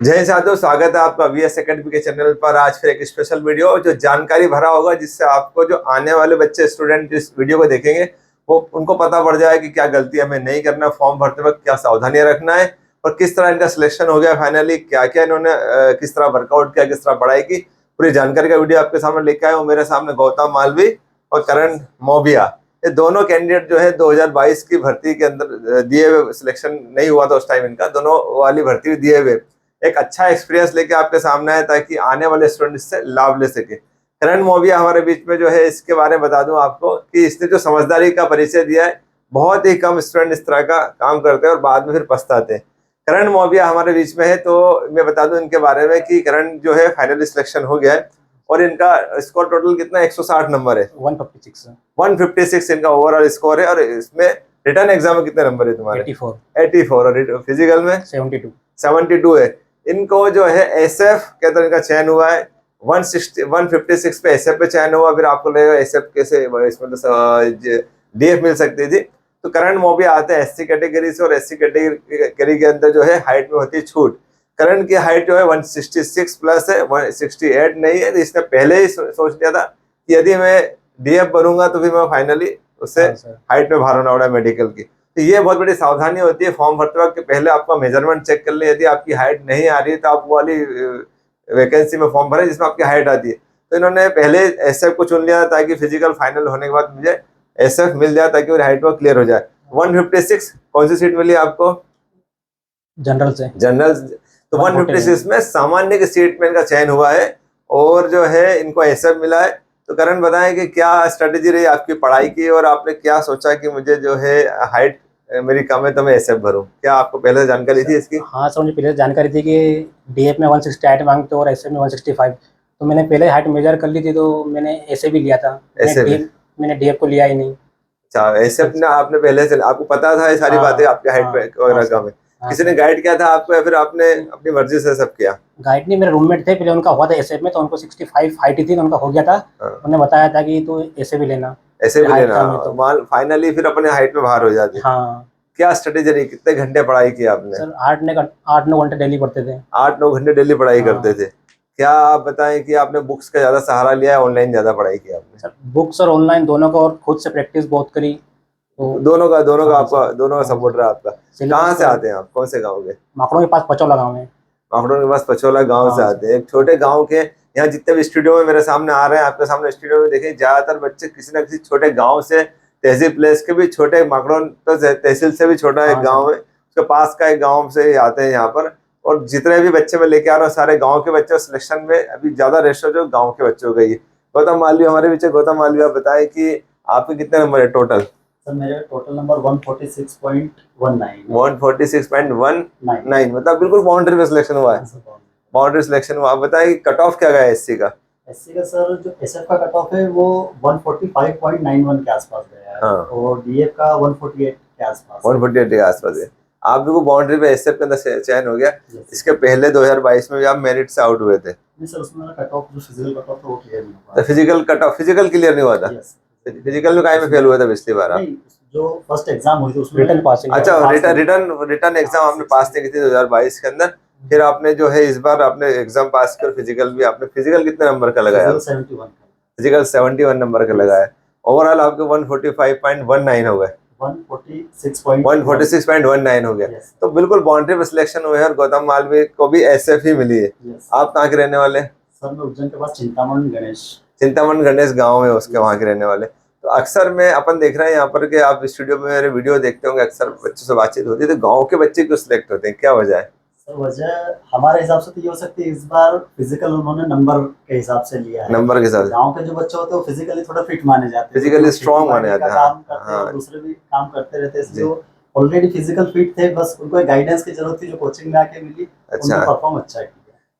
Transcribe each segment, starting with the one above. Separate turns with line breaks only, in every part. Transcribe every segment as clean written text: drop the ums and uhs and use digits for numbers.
जय साधु, स्वागत है आपका वीएस एकेडमी के चैनल पर। आज फिर एक स्पेशल वीडियो जो जानकारी भरा होगा, जिससे आपको जो आने वाले बच्चे स्टूडेंट इस वीडियो को देखेंगे वो उनको पता पड़ जाए कि क्या गलती हमें नहीं करना, फॉर्म भरते वक्त क्या सावधानियां रखना है और किस तरह इनका सिलेक्शन हो गया फाइनली, क्या क्या इन्होंने किस तरह वर्कआउट किया, किस तरह पढ़ाई की। पूरी जानकारी का वीडियो आपके सामने लेके आए हूँ। मेरे सामने गौतम मालवी और करण मोबिया, ये दोनों कैंडिडेट जो है 2022 की भर्ती के अंदर दिए हुए, सिलेक्शन नहीं हुआ था उस टाइम इनका, दोनों वाली भर्ती दिए हुए एक अच्छा एक्सपीरियंस लेके आपके सामने है ताकि आने वाले स्टूडेंट इससे लाभ ले सके। करण मोबिया हमारे बीच में जो है, इसके बारे में बता दूं आपको कि इसने जो समझदारी का परिचय दिया है, बहुत ही कम स्टूडेंट इस तरह का काम करते हैं और बाद में फिर पछताते हैं। करण मोबिया हमारे बीच में है, तो मैं बता दूं इनके बारे में कि करण जो है फाइनली सिलेक्शन हो गया है और इनका स्कोर टोटल कितना 160 नंबर है, 156 इनका ओवरऑल स्कोर है। और इसमें रिटर्न एग्जाम में कितने नंबर है तुम्हारे? 84 और फिजिकल में 72 है। इनको जो है एसएफ के अंदर इनका चयन हुआ है। 156 पे एसएफ पे चयन हुआ। फिर आपको लगेगा एसएफ कैसे, इसमें तो डीएफ मिल सकती थी। तो करण मोबिया आते हैं एससी कैटेगरी से और एससी कैटेगरी के अंदर जो है हाइट में होती है छूट। करण की हाइट जो है 166 प्लस है, 168 नहीं है। तो इसने पहले ही सोच लिया था कि यदि मैं डीएफ बनूंगा तो फिर मैं फाइनली उससे हाइट में बाहर होना पड़ा मेडिकल की। तो ये बहुत बड़ी सावधानी होती है। फॉर्म भरते वक्त पहले आपका मेजरमेंट चेक कर ले। यदि आपकी हाइट नहीं आ रही है तो आप वो वाली वैकेंसी में फॉर्म भरें जिसमें आपकी हाइट आती है। तो इन्होंने पहले एसएफ को चुन लिया ताकि फिजिकल फाइनल होने के बाद मुझे एसएफ मिल जाए ताकि मेरी हाइट वो क्लियर हो जाए। 156 कौन सी सीट मिली आपको?
जनरल से।
जनरल। तो 156 में सामान्य की सीट में इनका चयन हुआ है और जो है इनको एसएफ मिला है। तो करण बताएं कि क्या स्ट्रेटेजी रही आपकी पढ़ाई की और आपने क्या सोचा कि मुझे जो है हाइट मेरी कम है तो मैं एसएफ भरूं? क्या आपको पहले जानकारी थी इसकी?
हाँ सर, मुझे पहले जानकारी थी कि डीएफ में 168 मांगते और एसएफ में 165। तो मैंने पहले हाइट मेजर कर ली थी, तो मैंने एसएफ भी लिया था। मैंने डीएफ को लिया ही नहीं।
अच्छा, एसएफ ना आपने पहले से, आपको पता था ये सारी बातें आपके हाइट पे वगैरह कम है? किसी ने गाइड किया था आपको या फिर आपने अपनी मर्जी से सब किया?
गाइड नहीं, मेरे रूममेट थे पहले, उनका हुआ था एसएफ में, तो उनको 65 हाइट ही थी, तो उनका हो गया था। उन्होंने बताया था कि तू एसएफ भी लेना,
ऐसे भी लेना। तो फाइनली फिर अपने हाइट में बाहर हो जाते।
हाँ।
क्या स्ट्रेटेजी रही? कितने घंटे पढ़ाई की आपने?
सर 8-9 घंटे डेली पढ़ते थे।
8-9 घंटे डेली पढ़ाई करते थे। क्या आप बताएं कि आपने बुक्स का ज्यादा सहारा लिया है, ऑनलाइन ज्यादा पढ़ाई की आपने?
सर बुक्स और ऑनलाइन दोनों का, और खुद से प्रैक्टिस बहुत करी। तो
दोनों का आपका, दोनों का सपोर्ट रहा आपका। कहाँ से आते हैं आप? कौन से गाँव के?
माकड़ों के पास पचौला गाँव है।
माकड़ों के पास पचौला गाँव से आते हैं, एक छोटे गाँव के। यहाँ जितने भी स्टूडियो में मेरे सामने आ रहे हैं, आपके सामने स्टूडियो में देखें, ज्यादातर बच्चे किसी न किसी छोटे गाँव से, तहसील प्लेस के भी छोटे, माकड़ों तो तहसील से भी छोटा एक गाँव है, उसके पास का एक गाँव से आते हैं यहाँ पर। और जितने भी बच्चे मैं लेके आ रहा हूँ सारे गाँव के बच्चे। सिलेक्शन में अभी ज्यादा रेशो जो गाँव के बच्चों का ही है। गौतम मालवी हमारे बीच। गौतम मालवी, आप बताएं कि आपके कितने नंबर है टोटल?
सर मेरे टोटल नंबर 146.19।
146.19, मतलब बिल्कुल बाउंड्री में सिलेक्शन हुआ है। बाउंड्री सिलेक्शन हुआ। आप बताएं कि कट ऑफ क्या गया एससी का?
एससी का सर जो एसएफ का कट ऑफ है वो 145.91 के आसपास गया है।
हाँ।
और डीएफ का 148 के आसपास।
148 के आसपास है। आप बिल्कुल बाउंड्री पे एसएफ के अंदर चयन हो गया। इसके पहले 2022 में भी आप मेरिट से आउट हुए थे?
नहीं सर, उसमें मेरा कट ऑफ जो फिजिकल कट ऑफ था वो क्लियर नहीं हुआ।
Physical cut off, physical clear नहीं हुआ था? फिजिकल में काहे में फेल हुआ था पिछली बार आप?
जो फर्स्ट एग्जाम हुई थी उसमें
रिटर्न पासिंग।
अच्छा, रिटर्न एग्जाम आपने पास नहीं की थी 2022 के अंदर। फिर आपने जो है इस बार आपने एग्जाम पास किया और फिजिकल भी आपने, फिजिकल कितने नंबर का लगाया? फिजिकल 71 नंबर का लगाया। ओवरऑल आपके 145.19 हो गए, 146.19 हो गया। तो बिल्कुल बाउंड्री पे सिलेक्शन हुए हैं। और गौतम मालवी को भी एसएफ ही मिली है। आप कहाँ के रहने वाले?
सर मैं उज्जैन के पास
चिंतामण गणेश गाँव है उसके, वहाँ के रहने वाले। तो अक्सर मैं अपन देख रहे हैं यहाँ पर कि आप स्टूडियो में मेरे वीडियो देखते होंगे, अक्सर बच्चों से बातचीत होती है। तो गांव के बच्चे क्यों सिलेक्ट होते हैं, क्या वजह है?
सर वजह हमारे हिसाब से तो ये हो सकती है, इस बार फिजिकल उन्होंने नंबर के हिसाब से लिया है।
नंबर के हिसाब से
गांव के जो बच्चे होते हैं वो फिजिकली थोड़ा फिट माने जाते हैं,
फिजिकली स्ट्रांग माने जाते हैं।
काम करते हैं, दूसरे भी काम करते रहते हैं। जो ऑलरेडी फिजिकल फिट थे, बस उनको गाइडेंस की जरूरत थी जो कोचिंग में आके मिली।
अच्छा,
परफॉर्म अच्छा है।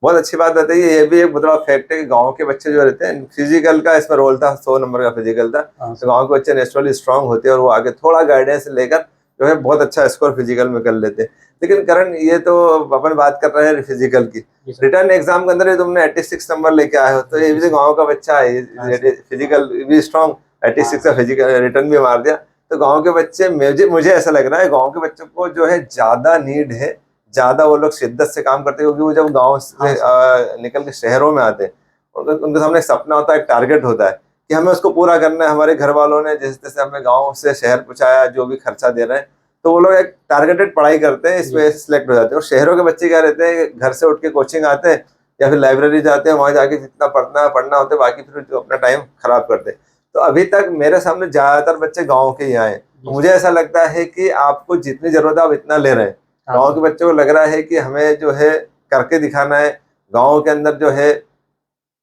बहुत अच्छी बात बताइए। ये भी एक बड़ा फैक्ट है कि गांव के बच्चे जो रहते हैं, फिजिकल का इसमें रोल था, 100 नंबर का फिजिकल था। तो गांव के बच्चे नेचुरली स्ट्रांग होते हैं और वो आगे थोड़ा गाइडेंस लेकर जो है बहुत अच्छा स्कोर फिजिकल में कर लेते हैं। लेकिन करण, ये तो अपन बात कर रहे हैं फिजिकल की। रिटर्न एग्जाम के अंदर ये तुमने 86 नंबर लेके आए हो, तो ये भी गाँव का बच्चा है, फिजिकल भी स्ट्रांग, 86 का फिजिकल रिटर्न भी मार दिया। तो गाँव के बच्चे, मुझे ऐसा लग रहा है गाँव के बच्चों को जो है ज्यादा नीड है ज्यादा वो लोग शिद्दत से काम करते हैं, क्योंकि वो जब गाँव से निकल के शहरों में आते हैं, उनके सामने एक सपना होता है, एक टारगेट होता है कि हमें उसको पूरा करना है। हमारे घर वालों ने जैसे जैसे हमें गाँव से शहर पहुंचाया, जो भी खर्चा दे रहे हैं, तो वो लोग एक टारगेटेड पढ़ाई करते हैं, इसमें सिलेक्ट हो जाते हैं। और शहरों के बच्चे क्या रहते हैं, घर से उठ के कोचिंग आते हैं या फिर लाइब्रेरी जाते हैं, वहां जाके जितना पढ़ना होता है, बाकी फिर जो अपना टाइम खराब करते हैं। तो अभी तक मेरे सामने ज्यादातर बच्चे गाँव के ही आए। तो मुझे ऐसा लगता है कि आपको जितनी जरूरत है आप इतना ले रहे हैं। गाँव के बच्चों को लग रहा है कि हमें जो है करके दिखाना है। गाँव के अंदर जो है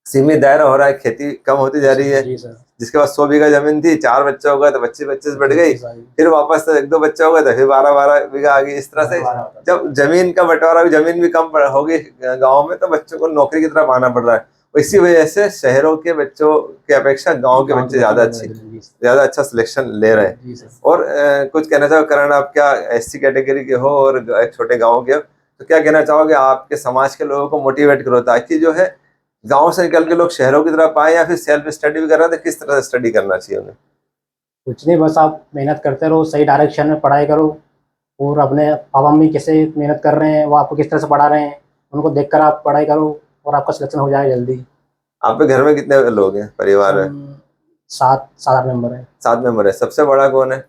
सीमित दायरा हो रहा है, खेती कम होती जा रही है। जिसके पास 100 बीघा जमीन थी, 4 बच्चे हो गए तो 25-25 बढ़ गई, फिर वापस 1-2 बच्चे हो गए तो फिर 12-12 बीघा आ गई। इस तरह से जब जमीन का बंटवारा, जमीन भी कम होगी गाँव में, तो बच्चों को नौकरी की तरफ आना पड़ रहा है। इसी वजह से शहरों के बच्चों की अपेक्षा गाँव के बच्चे ज्यादा अच्छा सिलेक्शन ले रहे हैं। और कुछ कहना चाहो करण, आप क्या SC कैटेगरी के हो और एक छोटे गाँव के हो, तो क्या कहना चाहोगे आपके समाज के लोगों को मोटिवेट करो ताकि जो है गांव से निकल के लोग शहरों की तरफ आए, या फिर सेल्फ स्टडी भी कर रहे थे, किस तरह से स्टडी करना चाहिए उन्हें?
कुछ नहीं, बस आप मेहनत करते रहो, सही डायरेक्शन में पढ़ाई करो, और अपने पापा मम्मी कैसे मेहनत कर रहे हैं, वो आपको किस तरह से पढ़ा रहे हैं, उनको देखकर आप पढ़ाई करो और आपका सिलेक्शन हो जाएगा जल्दी।
आपके घर में कितने लोग हैं, परिवार में?
7-8 मेंबर है।
7 मेंबर है। सबसे बड़ा कौन है?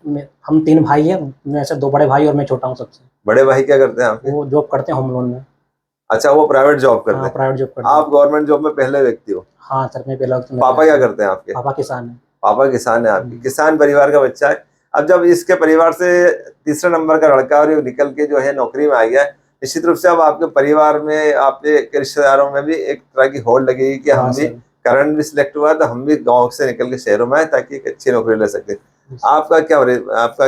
हम 3 भाई हैं, मैं से 2 बड़े भाई और मैं छोटा हूँ सबसे।
बड़े भाई क्या करते हैं आपके?
वो जॉब करते हैं होम लोन में।
अच्छा, वो प्राइवेट जॉब करते हैं?
प्राइवेट जॉब करते हैं।
आप गवर्नमेंट जॉब में पहले व्यक्ति हो?
हाँ सर, मैं पहला।
पापा क्या करते हैं आपके?
पापा किसान है।
पापा किसान है आपके, किसान परिवार का बच्चा है। अब जब इसके परिवार से तीसरे नंबर का लड़का और निकल के जो है नौकरी में आ गया है, निश्चित रूप से अब आपके परिवार में, आपके रिश्तेदारों में भी एक तरह की होड़ लगेगी कि हम भी, करण भी सिलेक्ट हुआ तो हम भी गाँव से निकल के शहरों में आए ताकि एक अच्छी नौकरी ले सके। आपका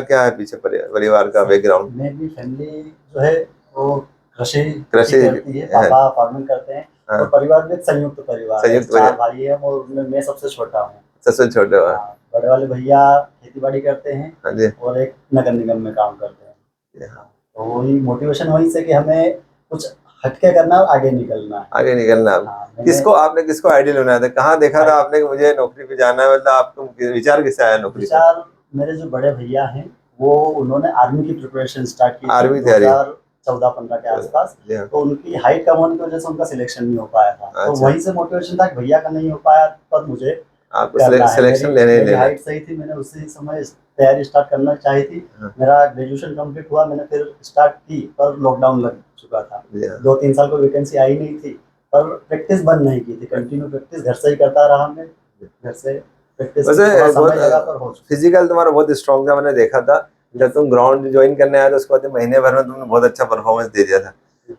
क्या है पीछे परिवार का बैकग्राउंड?
मेरी फैमिली जो है वो कृषि करती है, पापा फार्मिंग करते हैं। और परिवार में संयुक्त परिवार है, 4 भाई हैं और उनमें मैं सबसे छोटा हूँ।
सबसे छोटे हो?
बड़े वाले भैया खेती बाड़ी करते हैं और एक नगर निगम में काम करते हैं। तो वही मोटिवेशन वहीं से कि हमें कुछ हटके करना और आगे निकलना है। किसको आइडियल बनाया था, कहाँ देखा था आपने कि मुझे नौकरी पे जाना है, मतलब आपको विचार किससे आया नौकरी? विचार मेरे जो बड़े भैया हैं वो, उन्होंने आर्मी की प्रिपरेशन स्टार्ट की,
आर्मी तैयारी
2014-15 के आसपास। तो उनकी हाइट कम होने की वजह से उनका सिलेक्शन नहीं हो पाया था। तो वहीं से मोटिवेशन था कि भैया का नहीं हो पाया, पर मुझे
सिलेक्शन लेने
हाइट सही थी, मैंने उसी समय तैयारी स्टार्ट करना चाहिए थी। मेरा ग्रेजुएशन कंप्लीट हुआ, मैंने फिर स्टार्ट की, पर लॉकडाउन लग चुका था। 2-3 साल को वैकेंसी आई नहीं थी, पर प्रैक्टिस बंद नहीं की थी। कंटिन्यू प्रैक्टिस घर से ही करता रहा मैं, घर से प्रैक्टिस।
फिजिकल तुम्हारा बहुत स्ट्रॉन्ग था, मैंने देखा था। जब तुम ग्राउंड ज्वाइन करने आए तो उसके बाद महीने भर में तुमने बहुत अच्छा परफॉर्मेंस दे दिया था।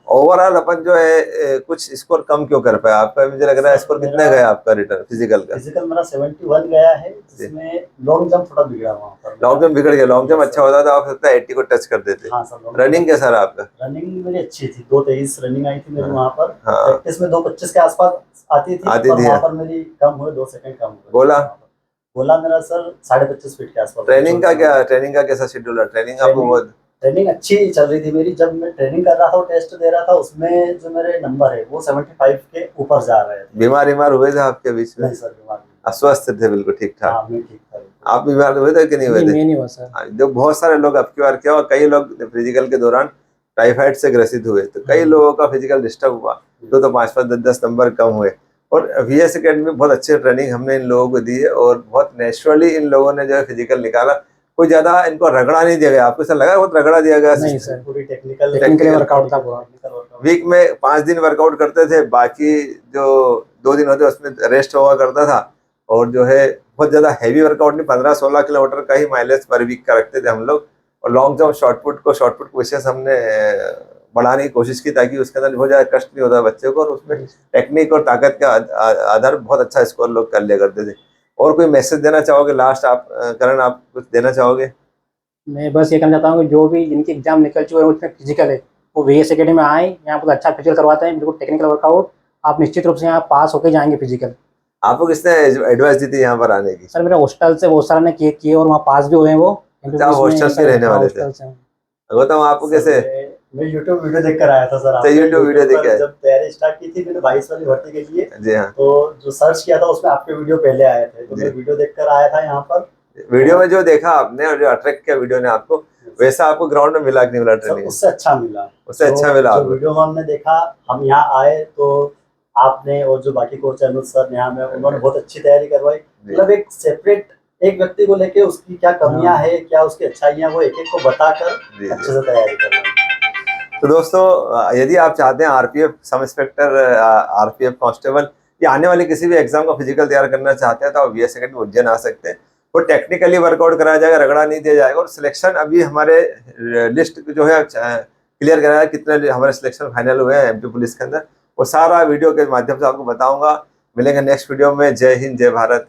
ओवरऑल अपन जो है कुछ स्कोर कम क्यों कर पाया आपका? मुझे लग रहा है स्कोर कितना गया आपका रिटर्न फिजिकल का?
फिजिकल मेरा 71 गया है, जिसमें लॉन्ग जंप थोड़ा बिगड़ा वहां पर।
लॉन्ग जंप बिगड़ गया? लॉन्ग जंप अच्छा होता था, आप सकता है 80 को टच कर देते।
हाँ सर।
रनिंग कैसा रहा आपका?
रनिंग मेरी अच्छी थी, 2:23 रनिंग आई थी मेरी वहां पर। प्रैक्टिस में 2:25 के आसपास आती थी, वहां पर मेरी कम हुए, 2 सेकंड कम हुए। बोला मेरा सर 25.5 फीट के आसपास। ट्रेनिंग
का कैसा शेड्यूल है?
ट्रेनिंग अच्छी चल रही थी मेरी। जब मैं ट्रेनिंग कर रहा था, टेस्ट दे रहा था, उसमें जो मेरे नंबर है वो 75 के ऊपर जा रहे थे।
बीमार हुए थे आपके बीच में?
नहीं सर, बीमार
अस्वस्थ थे बिल्कुल ठीक ठाक?
हाँ, मैं ठीक था।
आप बीमार हुए थे कि नहीं हुए थे?
नहीं हुआ सर।
जो बहुत सारे लोग आपकी बार क्या हुआ, कई लोग फिजिकल के दौरान टाइफाइड से ग्रसित हुए, तो कई लोगों का फिजिकल डिस्टर्ब हुआ, तो 5-5, 10-10 नंबर कम हुए। और VS अकेडमी में बहुत अच्छी ट्रेनिंग हमने इन लोगों को दी है और बहुत नेचुरली इन लोगों ने जो है फिजिकल निकाला। कोई ज्यादा इनको रगड़ा नहीं दिया गया? आपको ऐसा लगा बहुत रगड़ा दिया गया?
नहीं सर,
पूरी टेक्निकल
वर्कआउट था।
वीक में 5 दिन वर्कआउट करते थे, बाकी जो 2 दिन होते उसमें रेस्ट हुआ करता था। और जो है बहुत ज्यादा हैवी वर्कआउट नहीं, 15-16 किलोमीटर का ही माइलेज पर वीक का रखते थे हम लोग। और लॉन्ग जंप शॉर्टपुट को विशेष हमने बढ़ाने की कोशिश की ताकि उसके अंदर बहुत ज्यादा कष्ट नहीं होता बच्चे को, और उसमें टेक्निक और ताकत का आधार बहुत अच्छा स्कोर लोग कर लिया करते थे। और कोई मैसेज देना चाहोगे लास्ट आप करण, आप कुछ देना चाहोगे?
मैं बस ये कहना चाहता हूँ कि जो भी जिनकी एग्जाम निकल चुके हैं उसमें फिजिकल है, वो VS अकेडमी में आए, यहाँ पर अच्छा फिजिकल करवाते हैं, बिल्कुल टेक्निकल वर्कआउट। आप निश्चित रूप से यहाँ पास होकर जाएंगे फिजिकल।
आपको किसने एडवाइस दी थी यहाँ पर आने की?
सर मेरे हॉस्टल से बहुत सारा ने किए और वहाँ पास भी हुए हैं वो।
हॉस्टल के रहने वाले थे? गौतम आपको कैसे?
मैं YouTube वीडियो देखकर आया था सर।
YouTube वीडियो देख के?
जब तैयारी स्टार्ट की थी मैंने 22 वाली भर्ती के लिए,
जी हाँ,
तो जो सर्च किया था उसमें आपके वीडियो पहले आए थे, तो मैं वीडियो देखकर आया था यहाँ पर।
वीडियो में जो देखा आपने और जो अट्रैक्ट किया वीडियो ने आपको, वैसा आपको ग्राउंड में मिला कि नहीं मिला ट्रेनिंग?
उससे अच्छा मिला।
उससे अच्छा मिला
जो वीडियो में हमने देखा, हम यहाँ आए तो आपने और जो बाकी कोच अनुज सर यहाँ में, उन्होंने बहुत अच्छी तैयारी करवाई। मतलब एक सेपरेट एक व्यक्ति को लेके उसकी क्या कमियां है, क्या उसकी अच्छाइयां, वो एक एक को बताकर अच्छे से तैयारी करवाई।
तो दोस्तों, यदि आप चाहते हैं RPF sub inspector, RPF constable या आने वाले किसी भी एग्जाम का फिजिकल तैयार करना चाहते हैं तो आप वीएस एकेडमी उज्जैन आ सकते हैं। वो टेक्निकली वर्कआउट कराया जाएगा, रगड़ा नहीं दिया जाएगा। और सिलेक्शन अभी हमारे लिस्ट जो है क्लियर कराया, कितने हमारे सिलेक्शन फाइनल हुए हैं एमपी पुलिस के अंदर, वो सारा वीडियो के माध्यम से आपको बताऊंगा। मिलेंगे नेक्स्ट वीडियो में। जय हिंद, जय भारत।